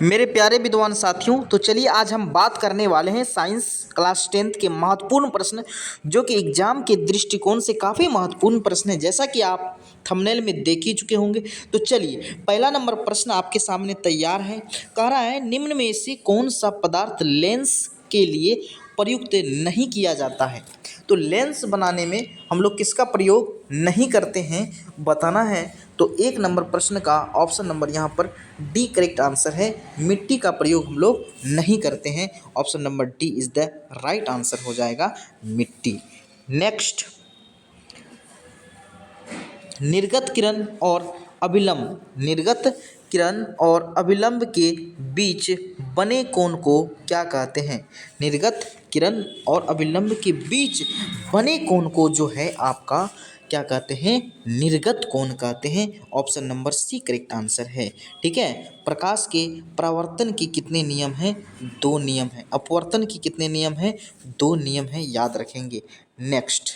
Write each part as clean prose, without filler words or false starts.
मेरे प्यारे विद्वान साथियों, तो चलिए आज हम बात करने वाले हैं साइंस क्लास 10th के महत्वपूर्ण प्रश्न, जो कि एग्जाम के दृष्टिकोण से काफ़ी महत्वपूर्ण प्रश्न है, जैसा कि आप थंबनेल में देख ही चुके होंगे। तो चलिए, पहला नंबर प्रश्न आपके सामने तैयार है। कह रहा है, निम्न में से कौन सा पदार्थ लेंस के लिए प्रयुक्त नहीं किया जाता है। तो लेंस बनाने में हम लोग किसका प्रयोग नहीं करते हैं, बताना है। तो एक नंबर प्रश्न का ऑप्शन नंबर यहाँ पर डी करेक्ट आंसर है। मिट्टी का प्रयोग हम लोग नहीं करते हैं। Option number D is the right answer हो जाएगा, मिट्टी। नेक्स्ट, निर्गत किरण और अभिलंब के बीच बने कोण को क्या कहते हैं। निर्गत किरण और अभिलंब के बीच बने कोण को जो है आपका क्या कहते हैं, निर्गत कोण कहते हैं। Option number C correct answer है। ठीक है। प्रकाश के परावर्तन के कितने नियम हैं, 2 नियम हैं। अपवर्तन के कितने नियम हैं, 2 नियम हैं, याद रखेंगे। नेक्स्ट,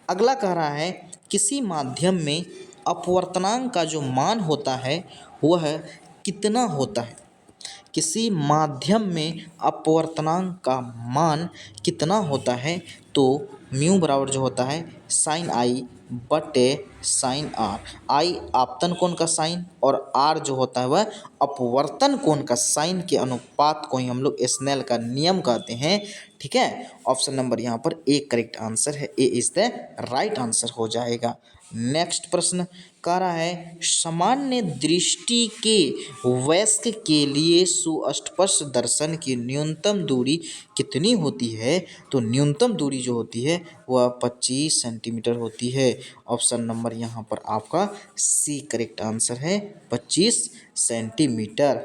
अगला कह रहा है, किसी माध्यम में अपवर्तनांक का जो मान होता है वह कितना होता है। किसी माध्यम में अपवर्तनांक का मान कितना होता है। तो म्यू बराबर जो होता है साइन आई बटे साइन आर। आई आपतन कोण का साइन और आर जो होता है वह अपवर्तन कोण का साइन के अनुपात को ही हम लोग स्नेल का नियम कहते हैं। ठीक है। ऑप्शन नंबर यहाँ पर ए करेक्ट आंसर है। ए इज द राइट आंसर हो जाएगा। नेक्स्ट प्रश्न कह रहा है, सामान्य दृष्टि के वयस्क के लिए सुस्पष्ट दर्शन की न्यूनतम दूरी कितनी होती है। तो न्यूनतम दूरी जो होती है वह 25 सेंटीमीटर होती है। ऑप्शन नंबर यहाँ पर आपका सी करेक्ट आंसर है, 25 सेंटीमीटर।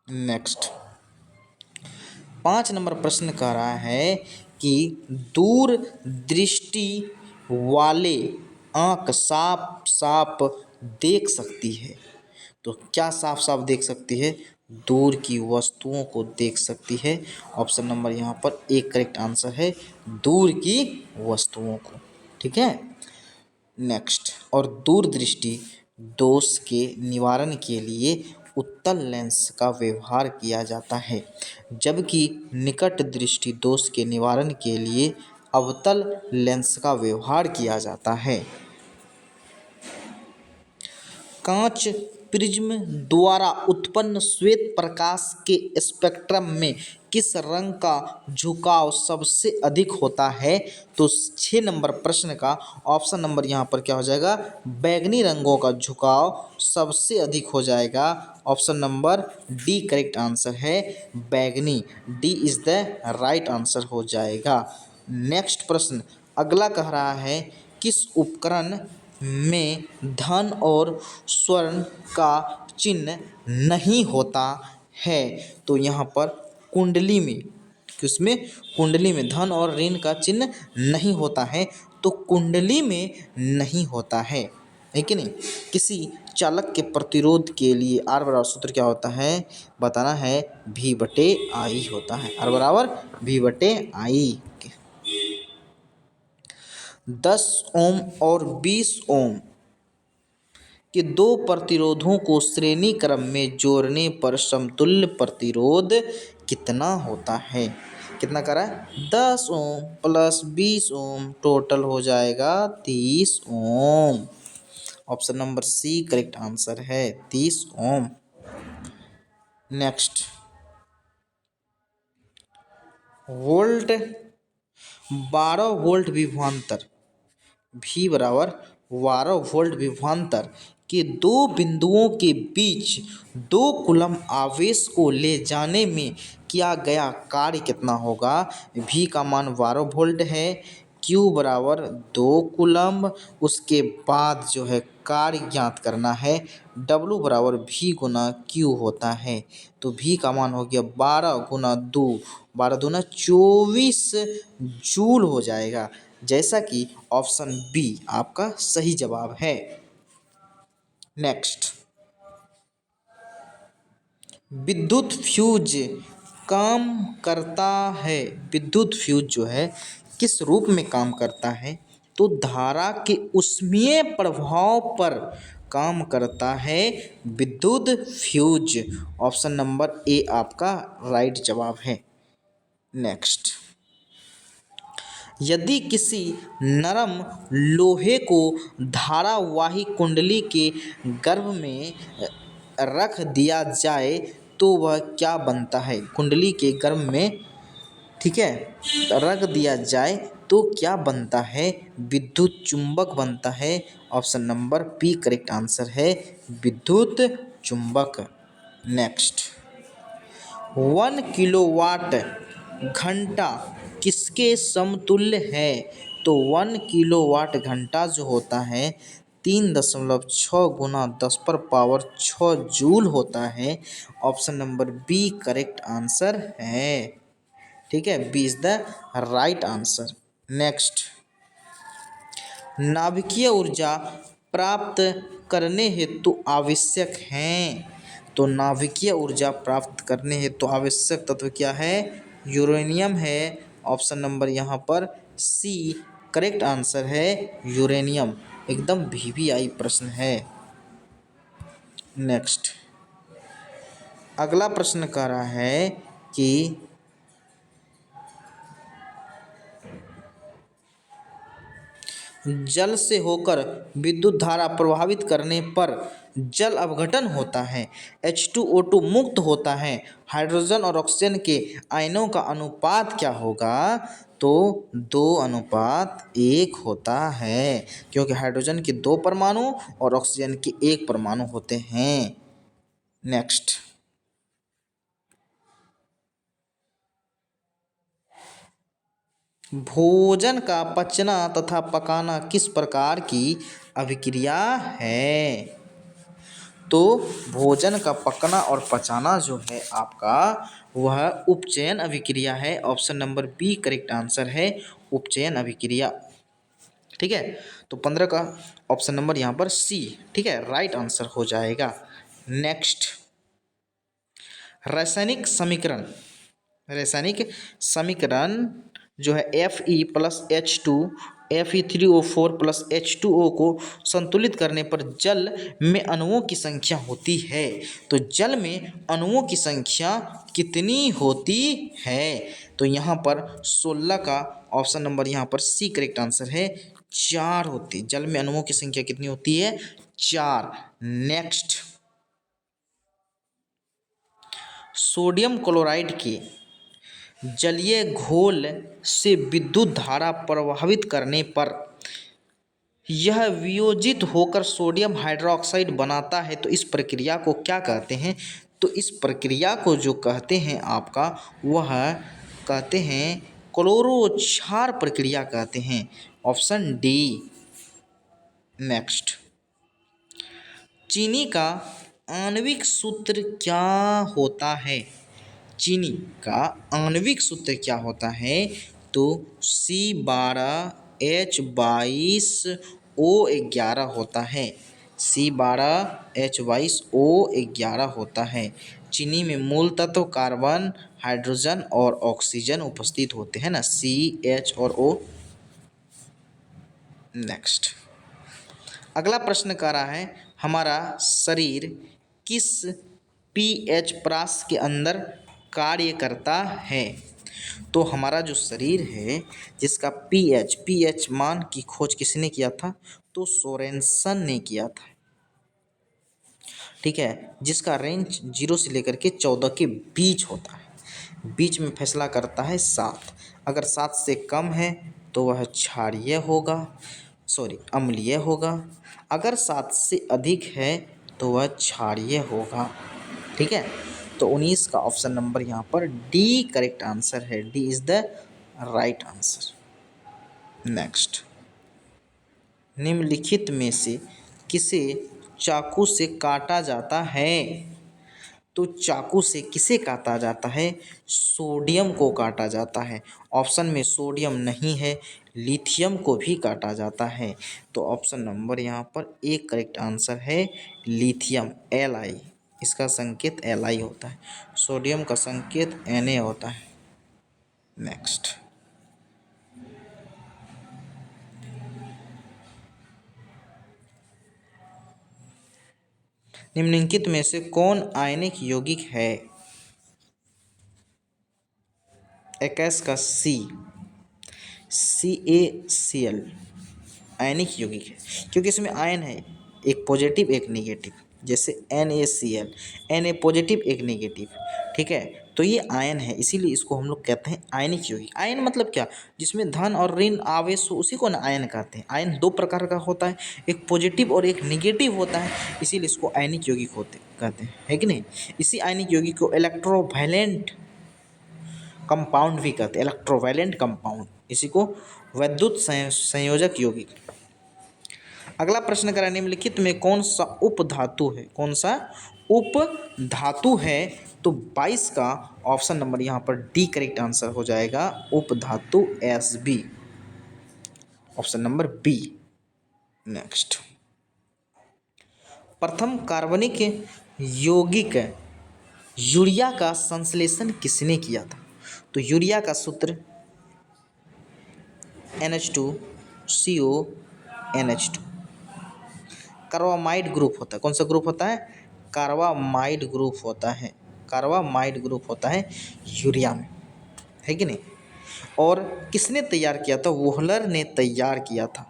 नेक्स्ट, 5 नंबर प्रश्न कह रहा है कि दूर दृष्टि वाले आँख साफ साफ देख सकती है। तो क्या साफ साफ देख सकती है, दूर की वस्तुओं को देख सकती है। ऑप्शन नंबर यहाँ पर एक करेक्ट आंसर है, दूर की वस्तुओं को। ठीक है। नेक्स्ट, और दूरदृष्टि दोष के निवारण के लिए उत्तल लेंस का व्यवहार किया जाता है, जबकि निकट दृष्टि दोष के निवारण के लिए अवतल लेंस का व्यवहार किया जाता है। कांच प्रिज्म द्वारा उत्पन्न श्वेत प्रकाश के स्पेक्ट्रम में किस रंग का झुकाव सबसे अधिक होता है। तो 6 नंबर प्रश्न का ऑप्शन नंबर यहाँ पर क्या हो जाएगा, बैगनी रंगों का झुकाव सबसे अधिक हो जाएगा। Option number D correct answer है, बैगनी। D is the right answer हो जाएगा। नेक्स्ट प्रश्न अगला कह रहा है, किस उपकरण में धन और स्वर्ण का चिन्ह नहीं होता है। तो यहाँ पर कुंडली में, किसमें, कुंडली में धन और ऋण का चिन्ह नहीं होता है। तो कुंडली में नहीं होता है कि नहीं। किसी चालक के प्रतिरोध के लिए आर बराबर सूत्र क्या होता है, बताना है, भी बटे आई होता है। आर बराबर भी बटे आई। 10 ओम और 20 ओम के 2 प्रतिरोधों को श्रेणी क्रम में जोड़ने पर समतुल्य प्रतिरोध कितना होता है। कितना करा है, 10 ओम प्लस 20 ओम टोटल हो जाएगा 30 ohm. Option number C correct answer है, 30 ओम। नेक्स्ट, वोल्ट 12 वोल्ट विभवांतर, भी बराबर 12 वोल्ट विभवांतर के 2 बिंदुओं के बीच 2 कूलम आवेश को ले जाने में किया गया कार्य कितना होगा। भी का मान 12 वोल्ट है, क्यू बराबर 2 कूलम, उसके बाद जो है कार्य ज्ञात करना है, डब्लू बराबर भी गुना क्यू होता है। तो भी का मान हो गया 12 गुना 2, 12 दूना 24 जूल हो जाएगा, जैसा कि ऑप्शन बी आपका सही जवाब है। नेक्स्ट, विद्युत फ्यूज काम करता है, विद्युत फ्यूज जो है किस रूप में काम करता है। तो धारा के ऊष्मीय प्रभाव पर काम करता है? विद्युत फ्यूज। ऑप्शन नंबर ए आपका राइट जवाब है। नेक्स्ट, यदि किसी नरम लोहे को धारावाही कुंडली के गर्भ में रख दिया जाए तो वह क्या बनता है? कुंडली के गर्भ में, ठीक है, रख दिया जाए तो क्या बनता है? विद्युत चुंबक बनता है। Option number B correct answer है, विद्युत चुंबक। नेक्स्ट, 1 किलोवाट घंटा किसके समतुल्य है? तो 1 किलोवाट घंटा जो होता है 3.6 गुना 10⁻6 जूल होता है। Option number B correct answer है। ठीक है, B is the right answer. Next, नाभिकीय ऊर्जा प्राप्त करने हेतु आवश्यक हैं। तो नाभिकीय ऊर्जा प्राप्त करने हेतु आवश्यक तत्व क्या है? यूरेनियम है। ऑप्शन नंबर यहाँ पर सी करेक्ट आंसर है, यूरेनियम। एकदम वीवीआई प्रश्न है। नेक्स्ट, अगला प्रश्न कह रहा है कि जल से होकर विद्युत धारा प्रभावित करने पर जल अपघटन होता है, H2O2 मुक्त होता है, हाइड्रोजन और ऑक्सीजन के आयनों का अनुपात क्या होगा? तो 2:1 होता है, क्योंकि हाइड्रोजन के 2 परमाणु और ऑक्सीजन के 1 परमाणु होते हैं। नेक्स्ट, भोजन का पचना तथा पकाना किस प्रकार की अभिक्रिया है? तो भोजन का पकना और पचाना जो है आपका वह उपचयन अभिक्रिया है। Option number B correct answer है, उपचयन अभिक्रिया। ठीक है, तो 15 का ऑप्शन नंबर यहाँ पर सी, ठीक है, राइट आंसर हो जाएगा। नेक्स्ट, रासायनिक समीकरण, रासायनिक समीकरण जो है Fe+H2 Fe3O4+H2O को संतुलित करने पर जल में अणुओं की संख्या होती है। तो जल में अणुओं की संख्या कितनी होती है? तो यहाँ पर 16 का ऑप्शन नंबर यहाँ पर सी करेक्ट आंसर है, 4 होती है। जल में अणुओं की संख्या कितनी होती है? 4। नेक्स्ट, सोडियम क्लोराइड के जलीय घोल से विद्युत धारा प्रवाहित करने पर यह वियोजित होकर सोडियम हाइड्रोक्साइड बनाता है, तो इस प्रक्रिया को क्या कहते हैं? तो इस प्रक्रिया को जो कहते हैं आपका वह कहते हैं क्लोरोक्षार प्रक्रिया कहते हैं। Option D. नेक्स्ट, चीनी का आणविक सूत्र क्या होता है? चीनी का आणविक सूत्र क्या होता है? तो C12H22O11 होता है। C12H22O11 होता है। चीनी में मूल तत्व कार्बन, हाइड्रोजन और ऑक्सीजन उपस्थित होते हैं ना, CH और O। नेक्स्ट, अगला प्रश्न कह रहा है हमारा शरीर किस pH प्राश के अंदर कार्य करता है? तो हमारा जो शरीर है जिसका pH मान की खोज किसने किया था? तो सोरेनसन ने किया था। ठीक है, जिसका रेंज 0 से लेकर के 14 के बीच होता है। बीच में फैसला करता है 7। अगर 7 से कम है तो वह क्षारीय होगा, सॉरी अम्लीय होगा। अगर 7 से अधिक है तो वह क्षारीय होगा। ठीक है, तो 19 का ऑप्शन नंबर यहाँ पर डी करेक्ट आंसर है, D is the right answer. Next, निम्नलिखित में से किसे चाकू से काटा जाता है? तो चाकू से किसे काटा जाता है? सोडियम को काटा जाता है। ऑप्शन में सोडियम नहीं है, लिथियम को भी काटा जाता है। तो ऑप्शन नंबर यहाँ पर एक करेक्ट आंसर है, लिथियम, Li। इसका संकेत Li होता है, सोडियम का संकेत Na होता है। नेक्स्ट, निम्नलिखित में से कौन आयनिक यौगिक है? 21 का सी, CaCl आयनिक यौगिक है, क्योंकि इसमें आयन है, एक पॉजिटिव एक नेगेटिव, जैसे NaCl, Na पॉजिटिव एक नेगेटिव, ठीक है। तो ये आयन है, इसीलिए इसको हम लोग कहते हैं आयनिक यौगिक। आयन मतलब क्या? जिसमें धन और ऋण आवेश हो उसी को ना आयन कहते हैं। आयन दो प्रकार का होता है, एक पॉजिटिव और एक नेगेटिव होता है, इसीलिए इसको आयनिक यौगिक होते कहते हैं, है कि नहीं। इसी आयनिक यौगिक को इलेक्ट्रोवैलेंट कंपाउंड भी कहते हैं, इलेक्ट्रोवैलेंट कंपाउंड, इसी को वैद्युत संयोजक यौगिक। अगला प्रश्न करा, निम्नलिखित में कौन सा उपधातु है? कौन सा उपधातु है? तो 22 का ऑप्शन नंबर यहाँ पर डी करेक्ट आंसर हो जाएगा, उपधातु Sb, option number B. Next, प्रथम कार्बनिक यौगिक यूरिया का संश्लेषण किसने किया था? तो यूरिया का सूत्र NH2CO NH2, कार्बामाइड ग्रुप होता है। कौन सा ग्रुप होता है? कार्बामाइड ग्रुप होता है, कार्बामाइड ग्रुप होता है यूरिया में, है कि नहीं। और किसने तैयार किया था? वोहलर ने तैयार किया था,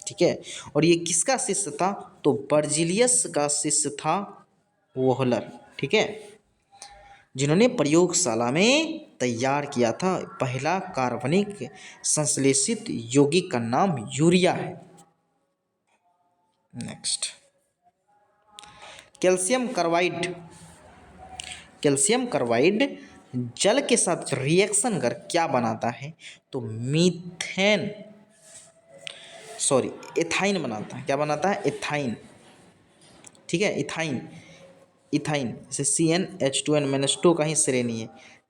ठीक है। और ये किसका शिष्य था? तो बर्जिलियस का शिष्य था वोहलर, ठीक है, जिन्होंने प्रयोगशाला में तैयार किया था। पहला कार्बनिक संश्लेषित यौगिक का नाम यूरिया है। Next, calcium carbide, calcium carbide जल के साथ रिएक्शन कर क्या बनाता है? तो मीथेन, सॉरी एथाइन बनाता है। क्या बनाता है? एथाइन, ठीक है, इथाइन, इथाइन, जैसे CnH2n-2 का ही श्रेणी है,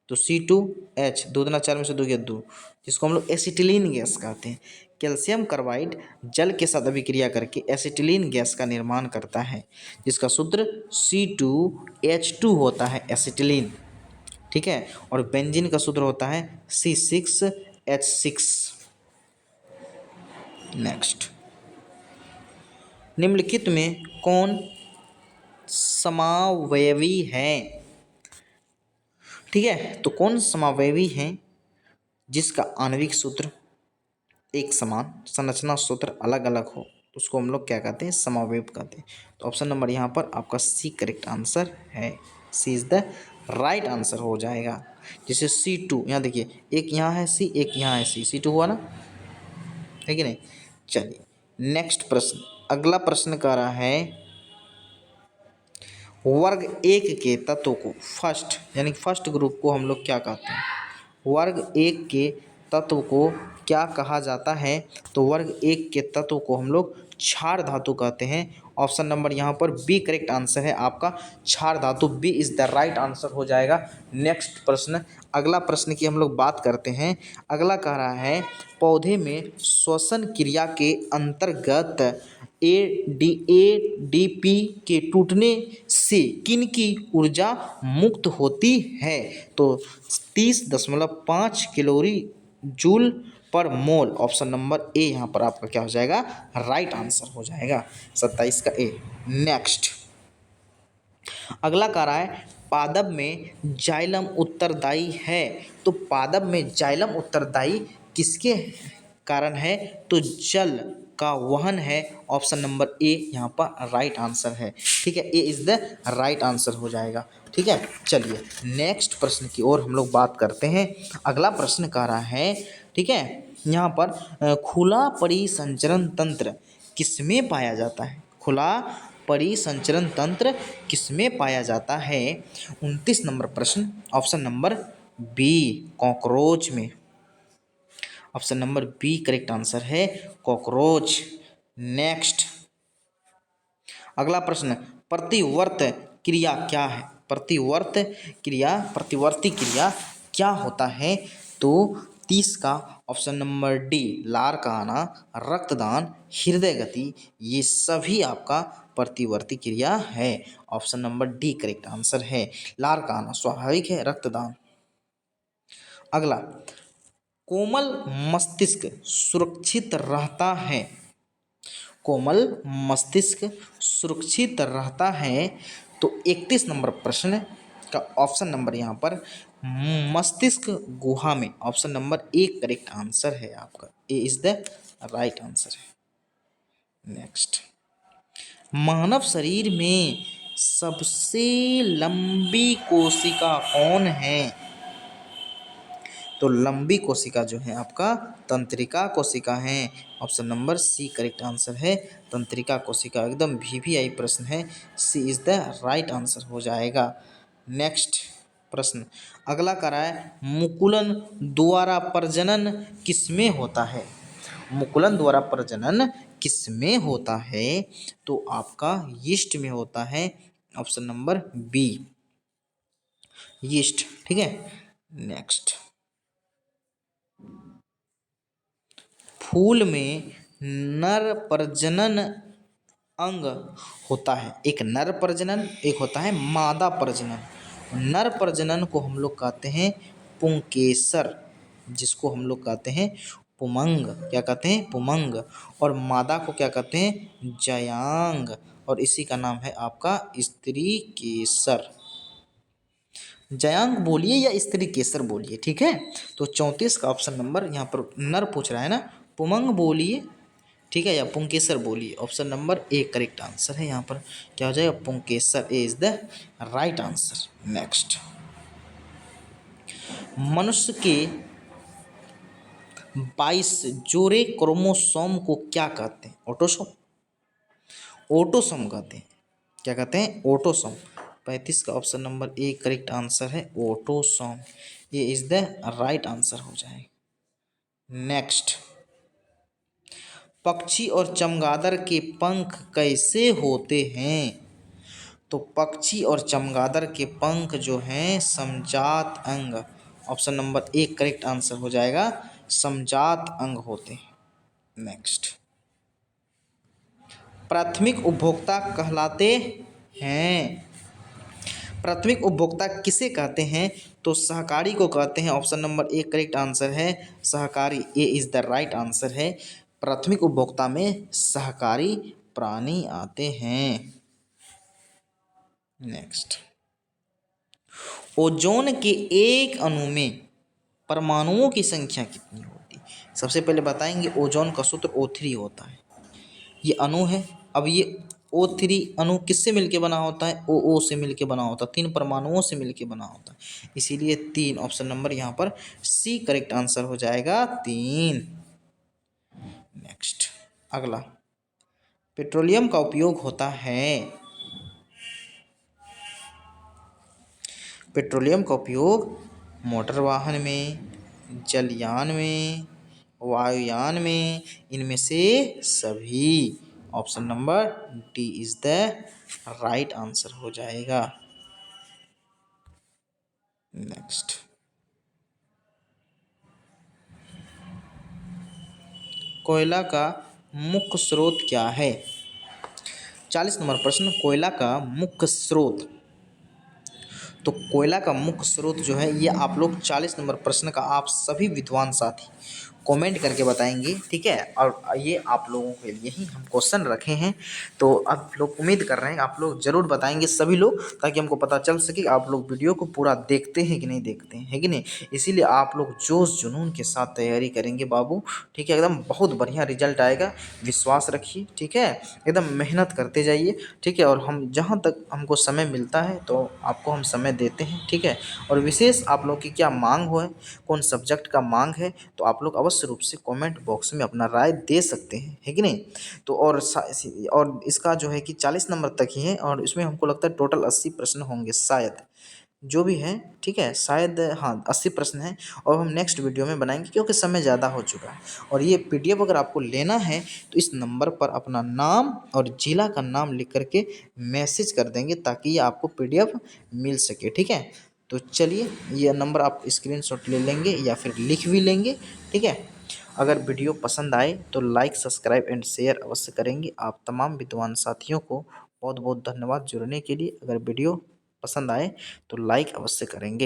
तो C2H, 2 दूना 4 में से 2 गया 2, जिसको हम लोग एसिटिलीन गैस कहते हैं। कैल्शियम कार्बाइड जल के साथ अभिक्रिया करके एसिटिलीन गैस का निर्माण करता है, जिसका सूत्र C2H2 होता है, एसिटिलीन, ठीक है। और बेंजीन का सूत्र होता है C6H6। नेक्स्ट, निम्नलिखित में कौन समावयवी है? ठीक है, तो कौन समावयवी है जिसका आणविक सूत्र एक समान, संरचना सूत्र अलग अलग हो, तो उसको हम लोग क्या कहते हैं? समावयव कहते हैं। तो ऑप्शन नंबर यहाँ पर आपका सी करेक्ट आंसर है, C is the right answer हो जाएगा। जैसे C2, यहाँ देखिए, एक यहाँ है C, एक यहाँ है C, C2 हुआ ना, है कि नहीं। चलिए नेक्स्ट प्रश्न, अगला प्रश्न कह रहा है, वर्ग एक के तत्व को फर्स्ट, यानी फर्स्ट ग्रुप को हम लोग क्या कहते हैं? वर्ग एक के तत्व को क्या कहा जाता है? तो वर्ग एक के तत्व को हम लोग क्षार धातु कहते हैं। ऑप्शन नंबर यहाँ पर बी करेक्ट आंसर है आपका, क्षार धातु, B is the right answer हो जाएगा। नेक्स्ट प्रश्न, अगला प्रश्न की हम लोग बात करते हैं। अगला कह रहा है, पौधे में श्वसन क्रिया के अंतर्गत ADP के टूटने से किनकी ऊर्जा मुक्त होती है? तो 30.5 कैलोरी जूल पर मोल, ऑप्शन नंबर ए यहाँ पर आपका क्या हो जाएगा? राइट आंसर हो जाएगा, 27 का ए। नेक्स्ट, अगला कह रहा है, पादप में जाइलम उत्तरदायी है। तो पादप में जाइलम उत्तरदायी किसके कारण है? तो जल का वहन है, ऑप्शन नंबर ए यहाँ पर राइट आंसर है, ठीक है, ए इज द राइट आंसर हो जाएगा, ठीक है। चलिए नेक्स्ट प्रश्न की ओर हम लोग बात करते हैं। अगला प्रश्न कह रहा है, ठीक है, यहाँ पर खुला परिसंचरण तंत्र किसमें पाया जाता है? खुला परिसंचरण तंत्र किसमें पाया जाता है? 29 नंबर प्रश्न, ऑप्शन नंबर बी, कॉकरोच में, option number B correct answer है, कॉकरोच। नेक्स्ट, अगला प्रश्न, प्रतिवर्त क्रिया क्या है? प्रतिवर्ती क्रिया क्या होता है? तो 30 का ऑप्शन नंबर डी, लार का आना, रक्तदान, हृदय गति, ये सभी आपका प्रतिवर्ती क्रिया है। Option number D correct answer है, लार का आना स्वाभाविक है, रक्तदान। अगला, कोमल मस्तिष्क सुरक्षित रहता है, कोमल मस्तिष्क सुरक्षित रहता है? तो 31 नंबर प्रश्न का ऑप्शन नंबर यहाँ पर मस्तिष्क गुहा में, option number A correct answer है आपका, ए इज द राइट आंसर है। नेक्स्ट, मानव शरीर में सबसे लंबी कोशिका कौन है? तो लंबी कोशिका जो है आपका तंत्रिका कोशिका है, option number C correct answer है, तंत्रिका कोशिका। एकदम वीवीआई प्रश्न है, C is the right answer हो जाएगा। नेक्स्ट प्रश्न अगला करा है, मुकुलन द्वारा प्रजनन किसमें होता है? मुकुलन द्वारा प्रजनन किसमें होता है? तो आपका यीस्ट में होता है, ऑप्शन नंबर बी यीस्ट, ठीक है। नेक्स्ट, फूल में नर प्रजनन अंग होता है, एक नर प्रजनन, एक होता है मादा प्रजनन। नर प्रजनन को हम लोग कहते हैं पुंकेसर, जिसको हम लोग कहते हैं पुमंग, क्या कहते हैं पुमंग, और मादा को क्या कहते हैं जयांग, और इसी का नाम है आपका स्त्री केसर। जयांग बोलिए या स्त्री केसर बोलिए, ठीक है। तो 34 का ऑप्शन नंबर यहाँ पर नर पूछ रहा है ना, पुमंग बोलिए, ठीक है, या पुंकेसर बोलिए, option number A correct answer है। यहाँ पर क्या हो जाएगा पुंकेसर, A is the right answer. Next, मनुष्य के 22 जोड़े क्रोमोसोम को क्या कहते हैं? ऑटोसोम, ऑटोसोम कहते हैं, क्या कहते हैं ऑटोसोम। 35 का option number A correct answer है ऑटोसोम, ये इज द राइट आंसर हो जाएगा। नेक्स्ट, पक्षी और चमगादड़ के पंख कैसे होते हैं? तो पक्षी और चमगादड़ के पंख जो हैं समजात अंग, option number A correct answer हो जाएगा, समजात अंग होते हैं। नेक्स्ट, प्राथमिक उपभोक्ता कहलाते हैं? प्राथमिक उपभोक्ता किसे कहते हैं? तो सहकारी को कहते हैं, option number A correct answer है सहकारी, ए इज द राइट आंसर है। प्राथमिक उपभोक्ता में सहकारी प्राणी आते हैं। नेक्स्ट, ओजोन के एक अणु में परमाणुओं की संख्या कितनी होती है? सबसे पहले बताएंगे, ओजोन का सूत्र O3 होता है, ये अणु है। अब ये O3 अणु किससे मिलके बना होता है? OO से मिलके बना होता है, 3 परमाणुओं से मिलके बना होता है, इसीलिए 3, ऑप्शन नंबर यहाँ पर सी करेक्ट आंसर हो जाएगा 3। नेक्स्ट, अगला, पेट्रोलियम का उपयोग होता है, पेट्रोलियम का उपयोग मोटर वाहन में, जलयान में, वायुयान में, इनमें से सभी, option number D is the right answer हो जाएगा। नेक्स्ट, कोयला का मुख्य स्रोत क्या है? 40 नंबर प्रश्न, कोयला का मुख्य स्रोत। तो कोयला का मुख्य स्रोत जो है, ये आप लोग 40 नंबर प्रश्न का आप सभी विद्वान साथी कमेंट करके बताएंगे, ठीक है। और ये आप लोगों के लिए ही हम क्वेश्चन रखे हैं, तो आप लोग उम्मीद कर रहे हैं आप लोग ज़रूर बताएंगे सभी लोग, ताकि हमको पता चल सके आप लोग वीडियो को पूरा देखते हैं कि नहीं देखते हैं, है कि नहीं। इसीलिए आप लोग जोश जुनून के साथ तैयारी करेंगे बाबू, ठीक है, एकदम बहुत बढ़िया रिजल्ट आएगा, विश्वास रखिए, ठीक है, एकदम मेहनत करते जाइए, ठीक है। और हम जहाँ तक हमको समय मिलता है तो आपको हम समय देते हैं, ठीक है। और विशेष आप लोग की क्या मांग हो, है कौन सब्जेक्ट का मांग है, तो आप लोग अवश्य रूप से कमेंट बॉक्स में अपना राय दे सकते हैं, है कि नहीं। तो और इसका जो है कि 40 नंबर तक ही है, और इसमें हमको लगता है टोटल 80 प्रश्न होंगे शायद, जो भी है, ठीक है, शायद हाँ 80 प्रश्न हैं, और हम नेक्स्ट वीडियो में बनाएंगे क्योंकि समय ज़्यादा हो चुका है। और ये PDF अगर आपको लेना है तो इस नंबर पर अपना नाम और ज़िला का नाम लिख करके मैसेज कर देंगे, ताकि ये आपको PDF मिल सके, ठीक है। तो चलिए, ये नंबर आप स्क्रीनशॉट ले लेंगे या फिर लिख भी लेंगे, ठीक है। अगर वीडियो पसंद आए तो लाइक, सब्सक्राइब एंड शेयर अवश्य करेंगे। आप तमाम विद्वान साथियों को बहुत बहुत धन्यवाद जुड़ने के लिए। अगर वीडियो पसंद आए तो लाइक अवश्य करेंगे।